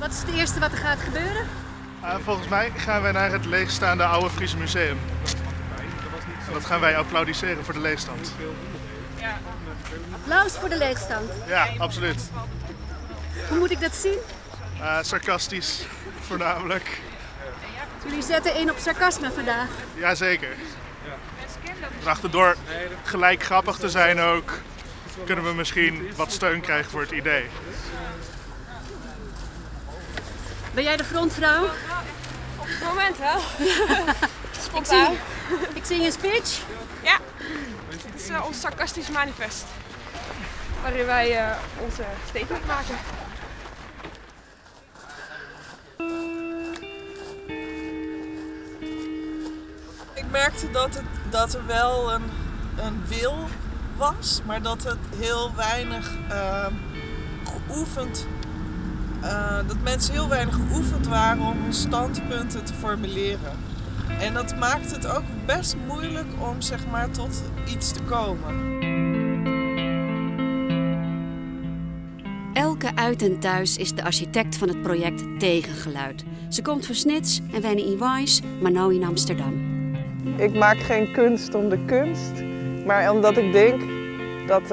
Wat is het eerste wat er gaat gebeuren? Volgens mij gaan wij naar het leegstaande Oude Friese Museum. En dat gaan wij applaudisseren voor de leegstand. Applaus voor de leegstand. Ja, absoluut. Hoe moet ik dat zien? Sarcastisch, voornamelijk. Jullie zetten in op sarcasme vandaag. Jazeker. Achterdoor gelijk grappig te zijn ook, kunnen we misschien wat steun krijgen voor het idee. Ben jij de frontvrouw? Op het moment wel. Spontaan. Ik zie je speech. Ja, het is ons sarcastisch manifest. Waarin wij onze statement maken. Ik merkte dat er wel een wil was, maar dat het heel weinig geoefend, dat mensen heel weinig geoefend waren om hun standpunten te formuleren. En dat maakt het ook best moeilijk om zeg maar tot iets te komen. Elke uit en thuis is de architect van het project Tegengeluid. Ze komt van Snits en wennen in Wijs, maar nu in Amsterdam. Ik maak geen kunst om de kunst, maar omdat ik denk dat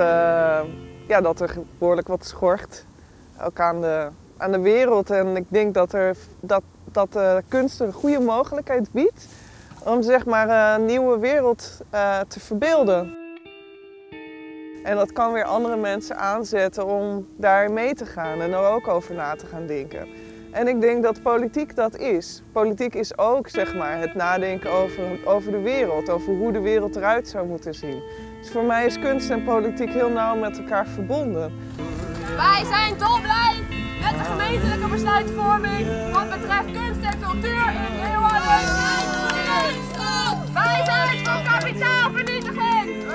er behoorlijk wat schort, ook aan de wereld. En ik denk dat kunst een goede mogelijkheid biedt om zeg maar een nieuwe wereld te verbeelden. En dat kan weer andere mensen aanzetten om daar mee te gaan en er ook over na te gaan denken. En ik denk dat politiek dat is. Politiek is ook zeg maar, het nadenken over de wereld, over hoe de wereld eruit zou moeten zien. Dus voor mij is kunst en politiek heel nauw met elkaar verbonden. Wij zijn dolblij met de gemeentelijke besluitvorming wat betreft kunst en cultuur in Leeuwarden. Wij zijn voor kapitaalvernietiging!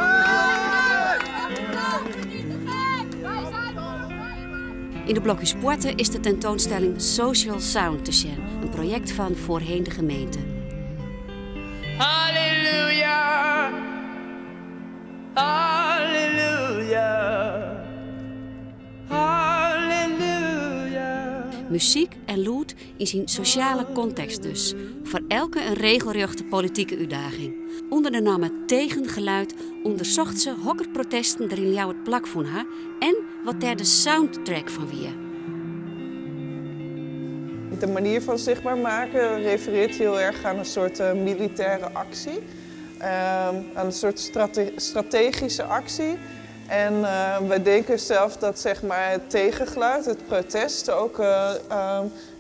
In de blokjes Poorten is de tentoonstelling Social Sound te zien, een project van voorheen de gemeente. Halleluja, halleluja, halleluja. Muziek en lood in zijn sociale context dus. Voor elke een regelrechte politieke uitdaging. Onder de naam Tegengeluid onderzocht ze hokkerprotesten er in Ljouwert plak van haar en wat daar de soundtrack van wie. De manier van zichtbaar maken refereert heel erg aan een soort militaire actie. Aan een soort strategische actie. En wij denken zelf dat zeg maar, het tegengeluid, het protest, ook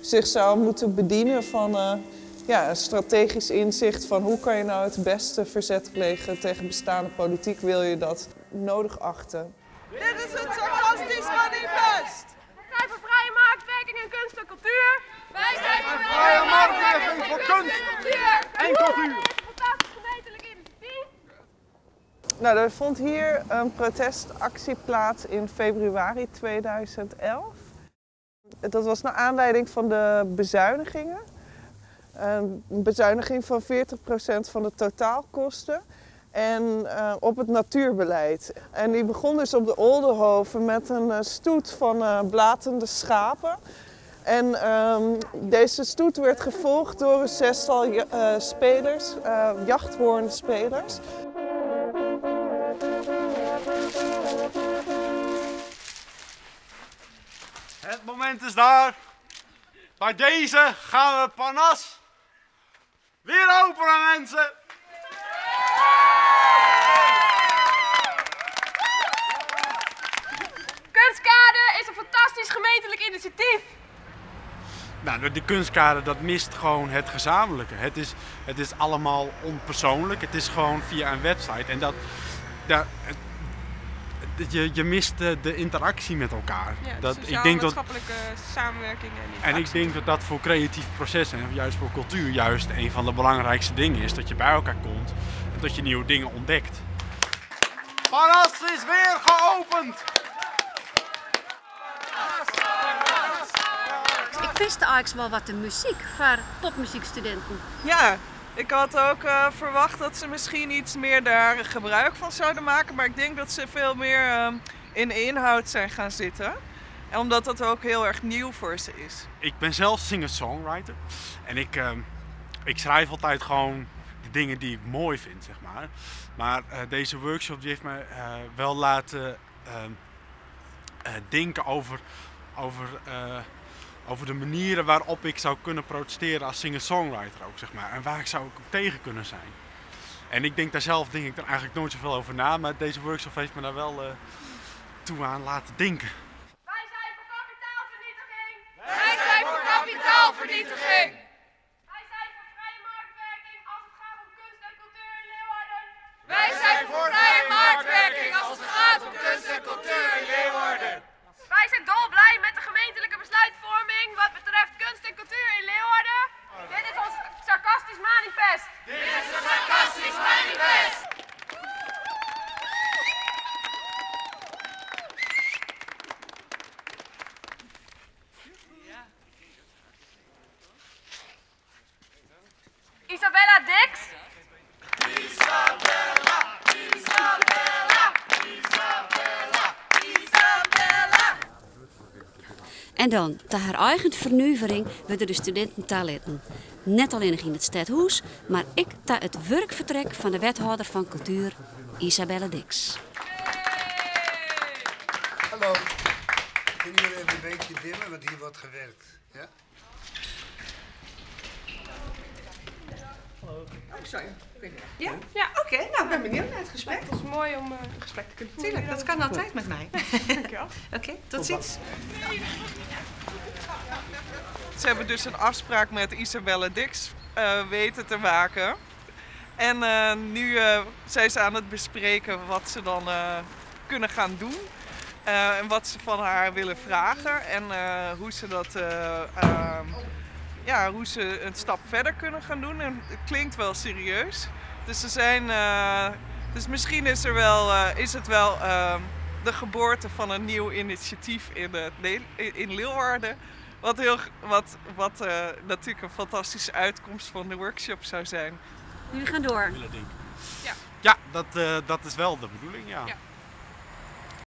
zich zou moeten bedienen van een strategisch inzicht van hoe kan je nou het beste verzet plegen tegen bestaande politiek, wil je dat nodig achten. Dit is het sarcastisch manifest! Wij zijn voor vrije marktwerking in kunst en cultuur! Wij zijn voor vrije marktwerking voor kunst en cultuur! Fantastisch gemeentelijk initiatief! Nou, er vond hier een protestactie plaats in februari 2011. Dat was naar aanleiding van de bezuinigingen. Een bezuiniging van 40% van de totaalkosten. En op het natuurbeleid. En die begon dus op de Oldenhoven met een stoet van blatende schapen. En deze stoet werd gevolgd door een zestal spelers, jachthoornspelers. Het moment is daar. Bij deze gaan we Parnas weer openen, mensen. Kunstkade is een fantastisch gemeentelijk initiatief. Nou, de kunstkade dat mist gewoon het gezamenlijke. Het is allemaal onpersoonlijk. Het is gewoon via een website. En je mist de interactie met elkaar. Ja, sociaal-maatschappelijke samenwerking. En ik denk dat dat voor creatieve processen en juist voor cultuur juist een van de belangrijkste dingen is. Dat je bij elkaar komt en dat je nieuwe dingen ontdekt. Parnas is weer geopend! Ik wist eigenlijk wel wat de muziek voor popmuziekstudenten. Ja, ik had ook verwacht dat ze misschien iets meer daar gebruik van zouden maken. Maar ik denk dat ze veel meer in de inhoud zijn gaan zitten. En omdat dat ook heel erg nieuw voor ze is. Ik ben zelf singer-songwriter en ik schrijf altijd gewoon de dingen die ik mooi vind, zeg maar. Maar deze workshop die heeft mij wel laten denken over de manieren waarop ik zou kunnen protesteren als singer-songwriter ook, zeg maar. En waar ik zou ook tegen kunnen zijn. En ik denk daar zelf er eigenlijk nooit zoveel over na, maar deze workshop heeft me daar wel toe aan laten denken. Wij zijn voor kapitaalvernietiging. Wij zijn voor kapitaalvernietiging. Wij zijn voor vrije marktwerking als het gaat om kunst en cultuur in Leeuwarden. Wij zijn voor vrije marktwerking als het gaat om kunst en cultuur in Leeuwarden. Wij zijn dolblij met de gemeentelijke besluitvorming wat betreft kunst en cultuur in Leeuwarden. Dit is ons sarcastisch manifest. Dit is een sarcastisch manifest. Isabella Dix. Isabella, Isabella, Isabella, Isabella. En dan, te haar eigen vernuivering, werden de studenten taalitten. Net alleen nog in het stadhuis, maar ik ta het werkvertrek van de wethouder van cultuur, Isabella Dix. Hallo. Kunnen jullie even een beetje dimmen, want hier wordt gewerkt. Ja? Ja, oké. Nou, ik ben benieuwd naar het gesprek. Het is mooi om een gesprek te kunnen voeren. Tuurlijk, dat kan altijd met mij. Dankjewel. Oké, tot ziens. Ze hebben dus een afspraak met Isabella Dix weten te maken. En nu zijn ze aan het bespreken wat ze dan kunnen gaan doen. En wat ze van haar willen vragen. En hoe ze dat... hoe ze een stap verder kunnen gaan doen. En het klinkt wel serieus. Dus ze zijn... dus misschien is het wel de geboorte van een nieuw initiatief in Leeuwarden. Wat natuurlijk een fantastische uitkomst van de workshop zou zijn. Jullie gaan door. Ja, dat is wel de bedoeling, ja.